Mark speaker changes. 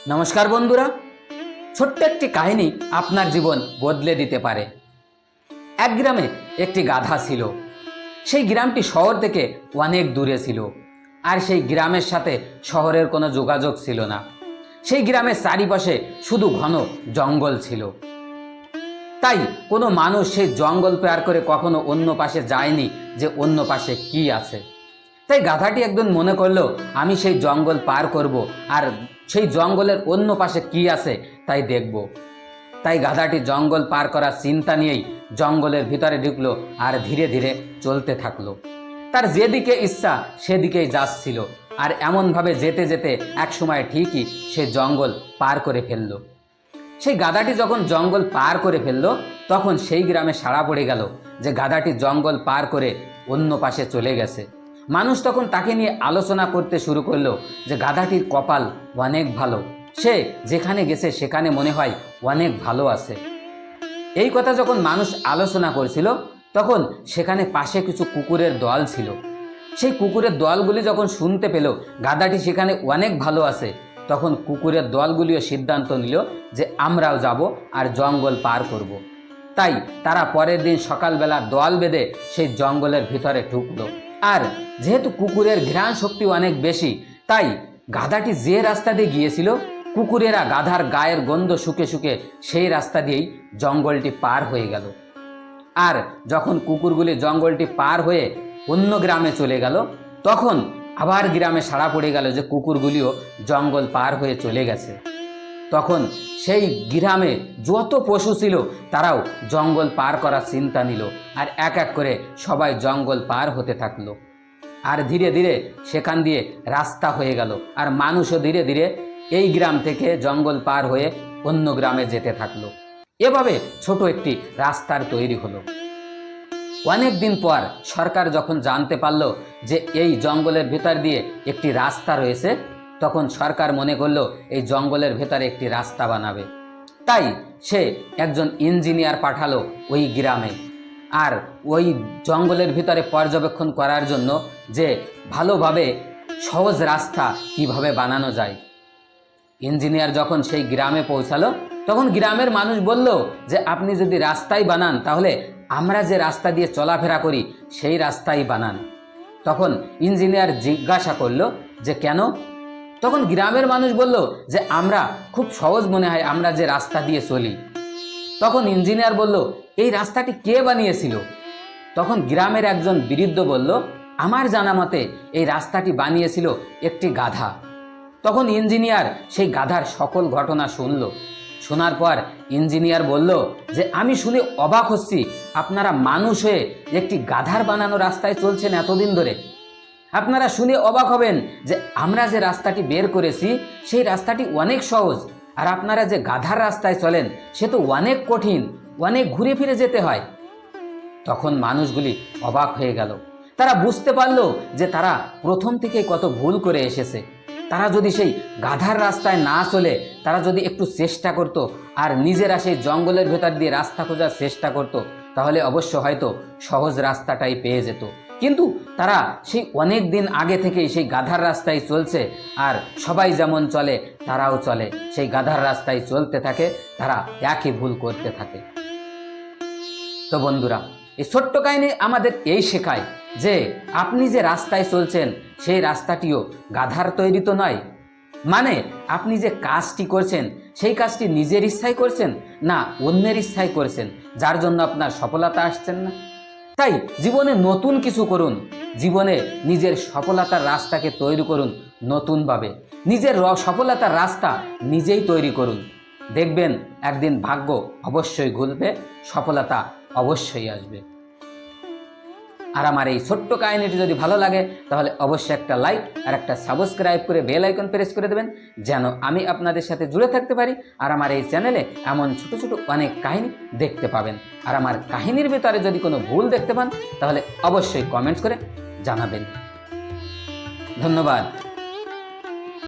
Speaker 1: নমস্কার বন্ধুরা, ছোট্ট একটি কাহিনী আপনার জীবন বদলে দিতে পারে। এক গ্রামে একটি গাধা ছিল। সেই গ্রামটি শহর থেকে অনেক দূরে ছিল, আর সেই গ্রামের সাথে শহরের কোনো যোগাযোগ ছিল না। সেই গ্রামের চারিপাশে শুধু ঘন জঙ্গল ছিল। তাই কোনো মানুষ সেই জঙ্গল পার করে কখনো অন্য পাশে যায়নি যে অন্য পাশে কি আছে। তাই গাধাটি একদিন মনে করলো, আমি সেই জঙ্গল পার করব আর সেই জঙ্গলের অন্য পাশে কি আছে তাই দেখব। তাই গাধাটি জঙ্গল পার করার চিন্তা নিয়েই জঙ্গলের ভিতরে ঢুকলো আর ধীরে ধীরে চলতে থাকলো। তার যেদিকে ইচ্ছা সেদিকেই যাচ্ছিল, আর এমনভাবে যেতে যেতে একসময় ঠিকই সে জঙ্গল পার করে ফেললো। সেই গাধাটি যখন জঙ্গল পার করে ফেললো, তখন সেই গ্রামে সাড়া পড়ে গেল যে গাধাটি জঙ্গল পার করে অন্য পাশে চলে গেছে। মানুষ তখন তাকে নিয়ে আলোচনা করতে শুরু করলো যে গাধাটির কপাল অনেক ভালো, সে যেখানে গেছে সেখানে মনে হয় অনেক ভালো আছে। এই কথা যখন মানুষ আলোচনা করছিল, তখন সেখানে পাশে কিছু কুকুরের দল ছিল। সেই কুকুরের দলগুলি যখন শুনতে পেল গাধাটি সেখানে অনেক ভালো আছে, তখন কুকুরের দলগুলিও সিদ্ধান্ত নিল যে আমরাও যাব আর জঙ্গল পার করব। তাই তারা পরের দিন সকালবেলা দল বেঁধে সেই জঙ্গলের ভিতরে ঢুকলো। আর যেহেতু কুকুরের ঘ্রাণ শক্তি অনেক বেশি, তাই গাধাটি যে রাস্তা দিয়ে গিয়েছিল, কুকুরেরা গাধার গায়ের গন্ধ শুকে শুকে সেই রাস্তা দিয়েই জঙ্গলটি পার হয়ে গেল। আর যখন কুকুরগুলি জঙ্গলটি পার হয়ে অন্য গ্রামে চলে গেল, তখন আবার গ্রামে সাড়া পড়ে গেল যে কুকুরগুলিও জঙ্গল পার হয়ে চলে গেছে। তখন সেই গ্রামে যত পশু ছিল তারাও জঙ্গল পার করার চিন্তা নিল, আর এক এক করে সবাই জঙ্গল পার হতে থাকলো। আর ধীরে ধীরে সেখান দিয়ে রাস্তা হয়ে গেল, আর মানুষও ধীরে ধীরে এই গ্রাম থেকে জঙ্গল পার হয়ে অন্য গ্রামে যেতে থাকলো। এভাবে ছোট একটি রাস্তার তৈরি হলো। অনেক দিন পর সরকার যখন জানতে পারল যে এই জঙ্গলের ভেতর দিয়ে একটি রাস্তা রয়েছে, তখন সরকার মনে করলো এই জঙ্গলের ভেতরে একটি রাস্তা বানাবে। তাই সে একজন ইঞ্জিনিয়ার পাঠালো ওই গ্রামে, আর ওই জঙ্গলের ভিতরে পর্যবেক্ষণ করার জন্য যে ভালোভাবে সহজ রাস্তা কিভাবে বানানো যায়। ইঞ্জিনিয়ার যখন সেই গ্রামে পৌঁছালো, তখন গ্রামের মানুষ বলল যে আপনি যদি রাস্তাই বানান, তাহলে আমরা যে রাস্তা দিয়ে চলাফেরা করি সেই রাস্তাই বানান। তখন ইঞ্জিনিয়ার জিজ্ঞাসা করলো যে কেন? তখন গ্রামের মানুষ বলল যে আমরা খুব সহজ মনে হয় আমরা যে রাস্তা দিয়ে চলি। তখন ইঞ্জিনিয়ার বলল, এই রাস্তাটি কে বানিয়েছিল? তখন গ্রামের একজন বৃদ্ধ বলল, আমার জানা মতে এই রাস্তাটি বানিয়েছিল একটি গাধা। তখন ইঞ্জিনিয়ার সেই গাধার সকল ঘটনা শুনল। শোনার পর ইঞ্জিনিয়ার বলল যে আমি শুনে অবাক হচ্ছি, আপনারা মানুষ হয়ে একটি গাধার বানানো রাস্তায় চলছেন এতদিন ধরে। আপনারা শুনে অবাক হবেন যে আমরা যে রাস্তাটি বের করেছি সেই রাস্তাটি অনেক সহজ, আর আপনারা যে গাধার রাস্তায় চলেন সে তো অনেক কঠিন, অনেক ঘুরে ফিরে যেতে হয়। তখন মানুষগুলি অবাক হয়ে গেল। তারা বুঝতে পারলো যে তারা প্রথম থেকেই কত ভুল করে এসেছে। তারা যদি সেই গাধার রাস্তায় না চলে তারা যদি একটু চেষ্টা করত আর নিজেরা সেই জঙ্গলের ভেতর দিয়ে রাস্তা খোঁজার চেষ্টা করত, তাহলে অবশ্য হয়তো সহজ রাস্তাটাই পেয়ে যেত। কিন্তু তারা সেই অনেক দিন আগে থেকেই সেই গাধার রাস্তায় চলছে, আর সবাই যেমন চলে তারাও চলে, সেই গাধার রাস্তায় চলতে থাকে, তারা একই ভুল করতে থাকে। তো বন্ধুরা, এই ছোট্ট কাহিনী আমাদের এই শেখায় যে আপনি যে রাস্তায় চলছেন সেই রাস্তাটিও গাধার তৈরি তো নয়। মানে আপনি যে কাজটি করছেন সেই কাজটি নিজের ইচ্ছায় করছেন না অন্যের ইচ্ছায় করছেন, যার জন্য আপনার সফলতা আসছেন না। তাই জীবনে নতুন কিছু করুন, জীবনে নিজের সফলতার রাস্তাকে তৈরি করুন নতুনভাবে, নিজের সফলতার রাস্তা নিজেই তৈরি করুন। দেখবেন একদিন ভাগ্য অবশ্যই ঘুরবে, সফলতা অবশ্যই আসবে। আর আমার এই ছোট্ট কাহিনীটি যদি ভালো লাগে তাহলে অবশ্যই একটা লাইক আর একটা সাবস্ক্রাইব করে বেল আইকন প্রেস করে দেবেন, যেন আমি আপনাদের সাথে জুড়ে থাকতে পারি। আর আমার এই চ্যানেলে এমন ছোট ছোট অনেক কাহিনী দেখতে পাবেন। আর আমার কাহিনীর ভিতরে যদি কোনো ভুল দেখতে পান তাহলে অবশ্যই কমেন্টস করে জানাবেন। ধন্যবাদ।